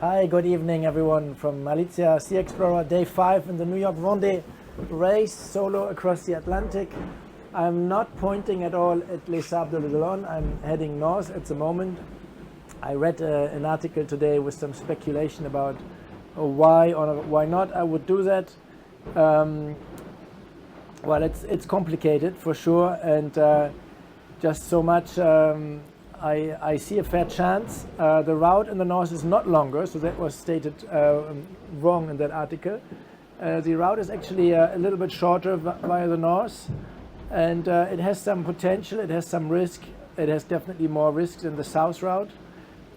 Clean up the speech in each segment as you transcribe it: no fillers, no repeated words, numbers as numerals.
Hi, good evening everyone from Malizia Sea Explorer, day 5 in the New York Vendée race, solo across the Atlantic. I'm not pointing at all at Les Sables, I'm heading north at the moment. I read an article today with some speculation about why or why not I would do that. Well, it's complicated for sure, and just so much I see a fair chance. The route in the north is not longer, so that was stated wrong in that article. The route is actually a little bit shorter via the north, and it has some potential, it has some risk. It has definitely more risk than the south route,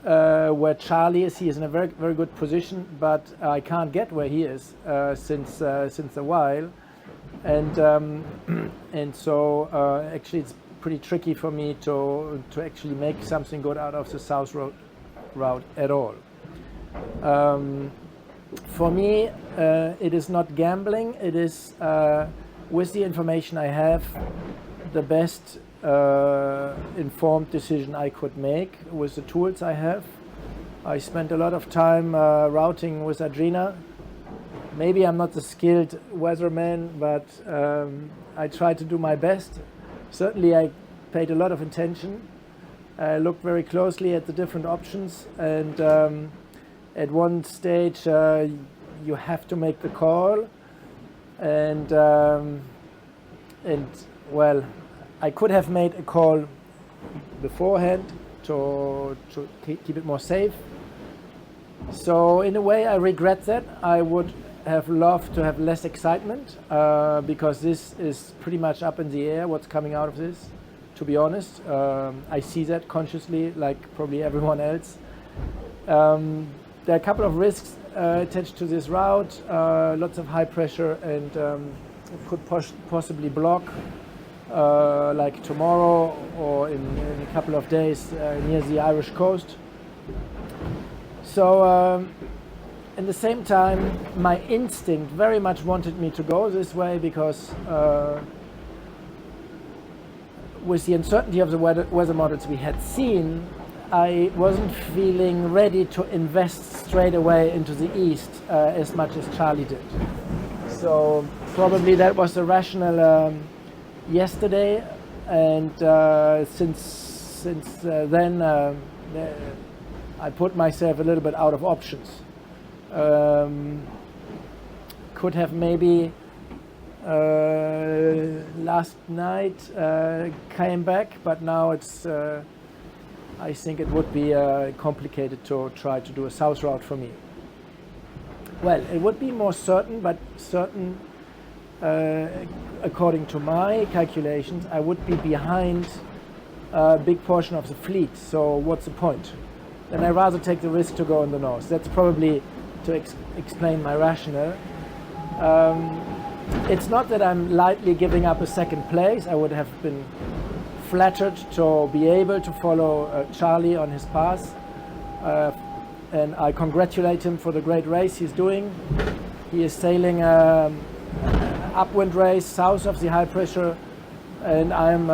where Charlie is. He is in a very, very good position, but I can't get where he is since a while, and so actually it's pretty tricky for me to actually make something good out of the south route at all. For me, it is not gambling. It is, with the information I have, the best informed decision I could make with the tools I have. I spent a lot of time routing with Adrina. Maybe I'm not the skilled weatherman, but I tried to do my best. Certainly I paid a lot of attention. I looked very closely at the different options, and at one stage you have to make the call, and well, I could have made a call beforehand to keep it more safe. So in a way I regret that. I would have loved to have less excitement, because this is pretty much up in the air what's coming out of this, to be honest. I see that consciously, like probably everyone else. There are a couple of risks attached to this route, lots of high pressure, and it could possibly block, like tomorrow or in a couple of days near the Irish coast. So at the same time, my instinct very much wanted me to go this way, because with the uncertainty of the weather models we had seen, I wasn't feeling ready to invest straight away into the east as much as Charlie did. So probably that was the rationale yesterday, and since then I put myself a little bit out of options. Could have maybe last night came back, but now it's I think it would be complicated to try to do a south route for me. Well, it would be more certain, but certain according to my calculations I would be behind a big portion of the fleet, so what's the point? Then I'd rather take the risk to go in the north. That's probably to explain my rationale. It's not that I'm lightly giving up a second place. I would have been flattered to be able to follow Charlie on his path, and I congratulate him for the great race he's doing. He is sailing an upwind race south of the high pressure, and I'm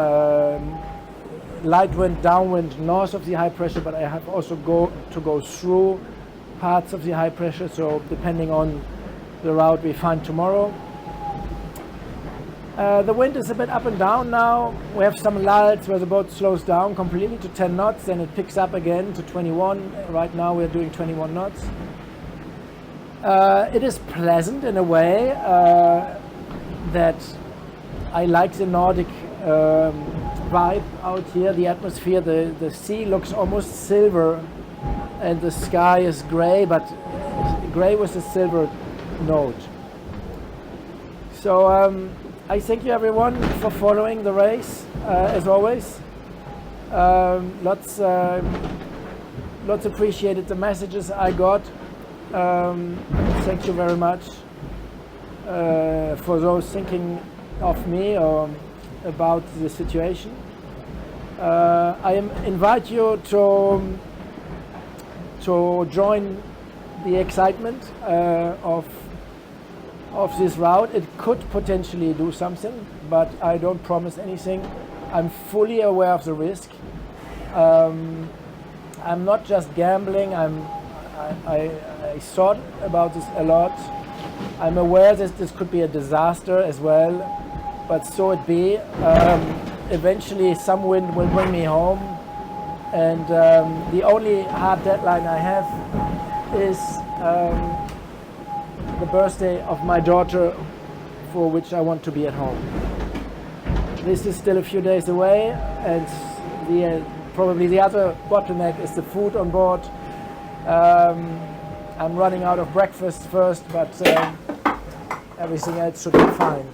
light wind, downwind, north of the high pressure, but I have also to go through parts of the high pressure, so depending on the route we find tomorrow. The wind is a bit up and down now. We have some lulls where the boat slows down completely to 10 knots, then it picks up again to 21. Right now we're doing 21 knots. It is pleasant in a way that I like the Nordic vibe out here. The atmosphere, the sea looks almost silver, and the sky is gray, but gray with a silver note. So I thank you everyone for following the race, as always. Lots appreciated the messages I got. Thank you very much for those thinking of me or about the situation. I invite you to join the excitement of this route. It could potentially do something, but I don't promise anything. I'm fully aware of the risk. I'm not just gambling. I thought about this a lot. I'm aware that this could be a disaster as well, but so it be. Eventually some wind will bring me home, and the only hard deadline I have is the birthday of my daughter, for which I want to be at home. This is still a few days away, and probably the other bottleneck is the food on board. I'm running out of breakfast first, but everything else should be fine.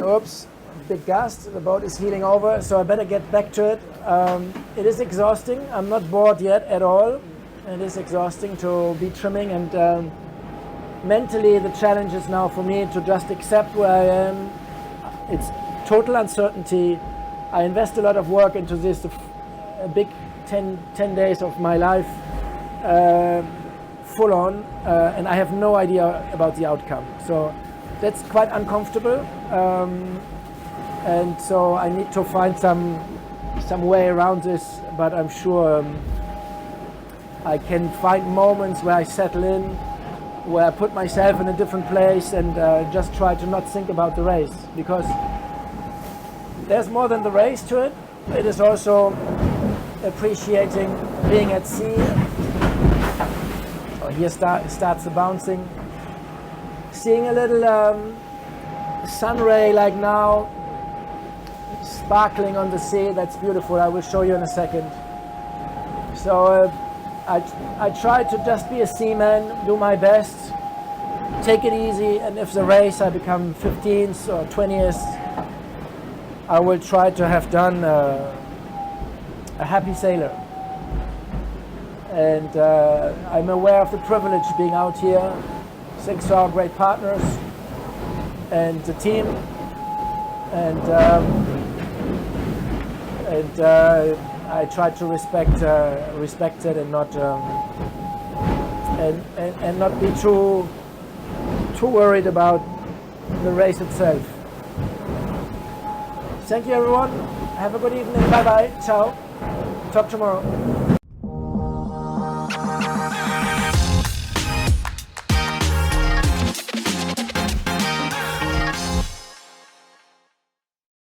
Oops, big gust, the boat is heeling over, so I better get back to it. It is exhausting. I'm not bored yet at all. It is exhausting to be trimming, and mentally the challenge is now for me to just accept where I am. It's total uncertainty. I invest a lot of work into this, a big 10 days of my life, full on, and I have no idea about the outcome. So that's quite uncomfortable, and so I need to find some way around this, but I'm sure I can find moments where I settle in, where I put myself in a different place and just try to not think about the race, because there's more than the race to it. It is also appreciating being at sea. Oh, here starts the bouncing. Seeing a little sun ray like now, sparkling on the sea, that's beautiful. I will show you in a second. So I try to just be a seaman, do my best, take it easy, and if the race I become 15th or 20th, I will try to have done a happy sailor. And I'm aware of the privilege being out here, thanks to our great partners and the team, and I try to respect it and not and not be too worried about the race itself. Thank you, everyone. Have a good evening. Bye bye. Ciao. Talk tomorrow.